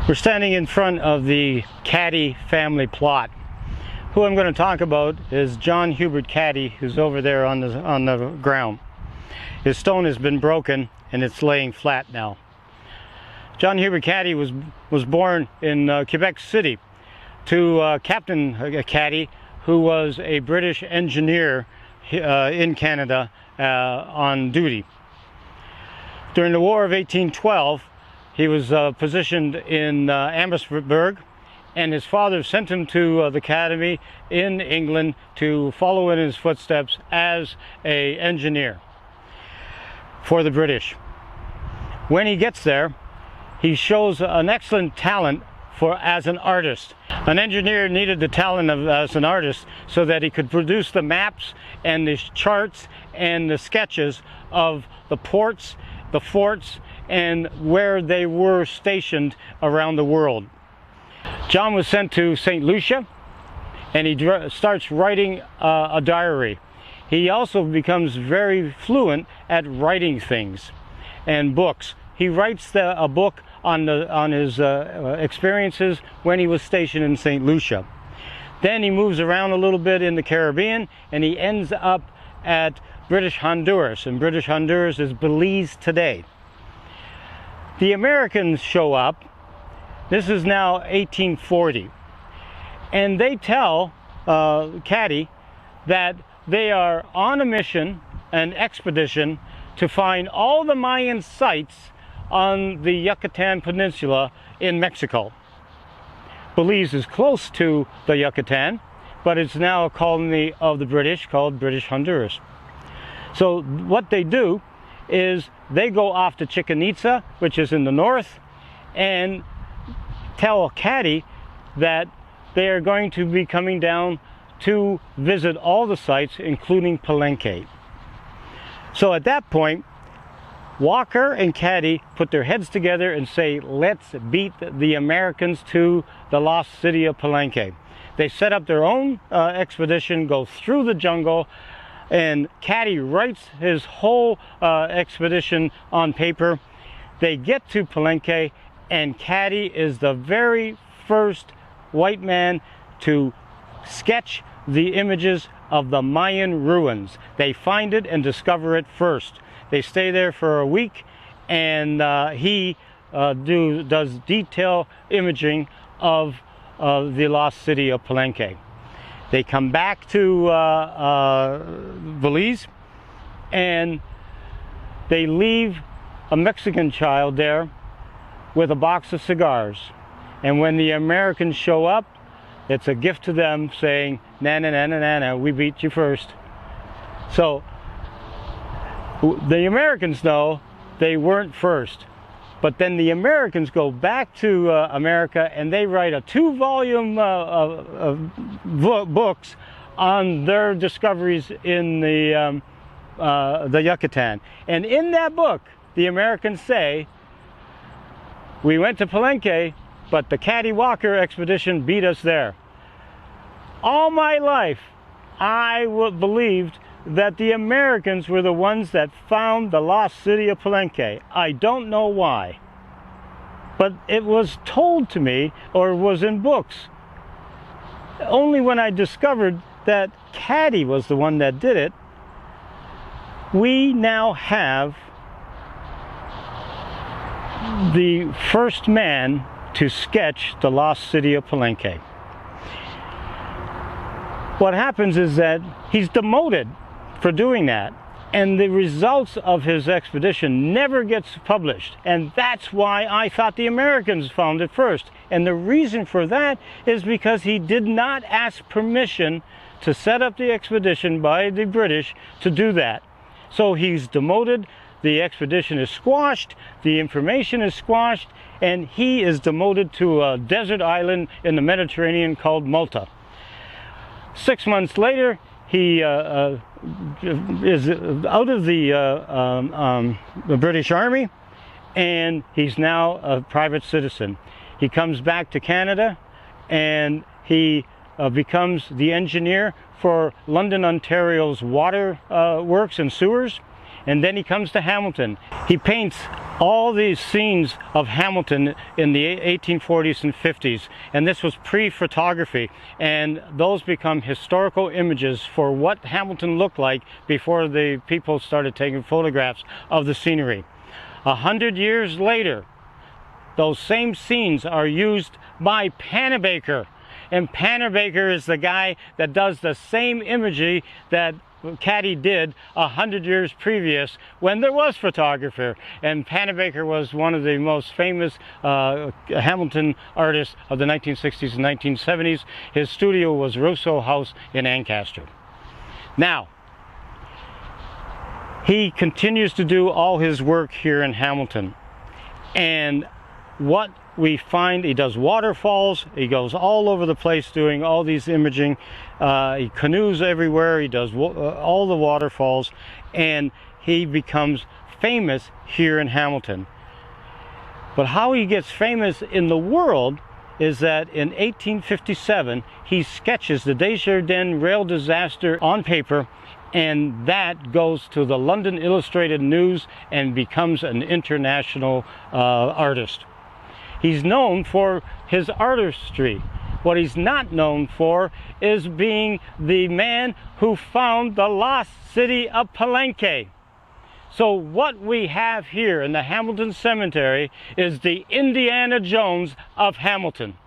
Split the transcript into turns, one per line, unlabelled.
We're standing in front of the Caddy family plot. Who I'm going to talk about is John Herbert Caddy, who's over there on the ground. His stone has been broken and it's laying flat now. John Herbert Caddy was born in Quebec City to Captain Caddy, who was a British engineer in Canada on duty. During the War of 1812, he was positioned in Amherstburg, and his father sent him to the academy in England to follow in his footsteps as an engineer for the British. When he gets there, he shows an excellent talent as an artist. An engineer needed the talent as an artist so that he could produce the maps and the charts and the sketches of the ports, the forts, and where they were stationed around the world. John was sent to St. Lucia, and he starts writing a diary. He also becomes very fluent at writing things and books. He writes a book on his experiences when he was stationed in St. Lucia. Then he moves around a little bit in the Caribbean, and he ends up at British Honduras, and British Honduras is Belize today. The Americans show up. This is now 1840, and they tell Caddy that they are on a mission, an expedition, to find all the Mayan sites on the Yucatan Peninsula in Mexico. Belize is close to the Yucatan, but it's now a colony of the British called British Honduras. So what they do is they go off to Chichen Itza, which is in the north, and tell Caddy that they are going to be coming down to visit all the sites, including Palenque. So at that point, Walker and Caddy put their heads together and say, let's beat the Americans to the lost city of Palenque. They set up their own expedition, go through the jungle, and Caddy writes his whole expedition on paper. They get to Palenque, and Caddy is the very first white man to sketch the images of the Mayan ruins. They find it and discover it first. They stay there for a week, and he does detailed imaging of the lost city of Palenque. They come back to Belize, and they leave a Mexican child there with a box of cigars. And when the Americans show up, it's a gift to them saying, na na na na na na, we beat you first. So the Americans know they weren't first. But then the Americans go back to America, and they write a 2-volume books on their discoveries in the Yucatan. And in that book, the Americans say, we went to Palenque, but the Caddy Walker expedition beat us there. All my life, I believed that the Americans were the ones that found the lost city of Palenque. I don't know why, but it was told to me, or was in books. Only when I discovered that Caddy was the one that did it, we now have the first man to sketch the lost city of Palenque. What happens is that he's demoted for doing that, and the results of his expedition never gets published, and that's why I thought the Americans found it first. And the reason for that is because he did not ask permission to set up the expedition by the British to do that. So he's demoted, the expedition is squashed, the information is squashed, and he is demoted to a desert island in the Mediterranean called Malta. 6 months later, he is out of the British Army, and he's now a private citizen. He comes back to Canada, and he becomes the engineer for London, Ontario's water works and sewers, and then he comes to Hamilton. He paints all these scenes of Hamilton in the 1840s and 50s, and this was pre-photography, and those become historical images for what Hamilton looked like before the people started taking photographs of the scenery. 100 years later, those same scenes are used by Panabaker, and Panabaker is the guy that does the same imagery that Caddy did 100 years previous when there was photographer. And Panabaker was one of the most famous Hamilton artists of the 1960s and 1970s. His studio was Russo House in Ancaster. Now, he continues to do all his work here in Hamilton, and what we find, he does waterfalls, he goes all over the place doing all these imaging, he canoes everywhere, he does all the waterfalls, and he becomes famous here in Hamilton. But how he gets famous in the world is that in 1857 he sketches the Desjardins rail disaster on paper, and that goes to the London Illustrated News and becomes an international artist. He's known for his artistry. What he's not known for is being the man who found the lost city of Palenque. So what we have here in the Hamilton Cemetery is the Indiana Jones of Hamilton.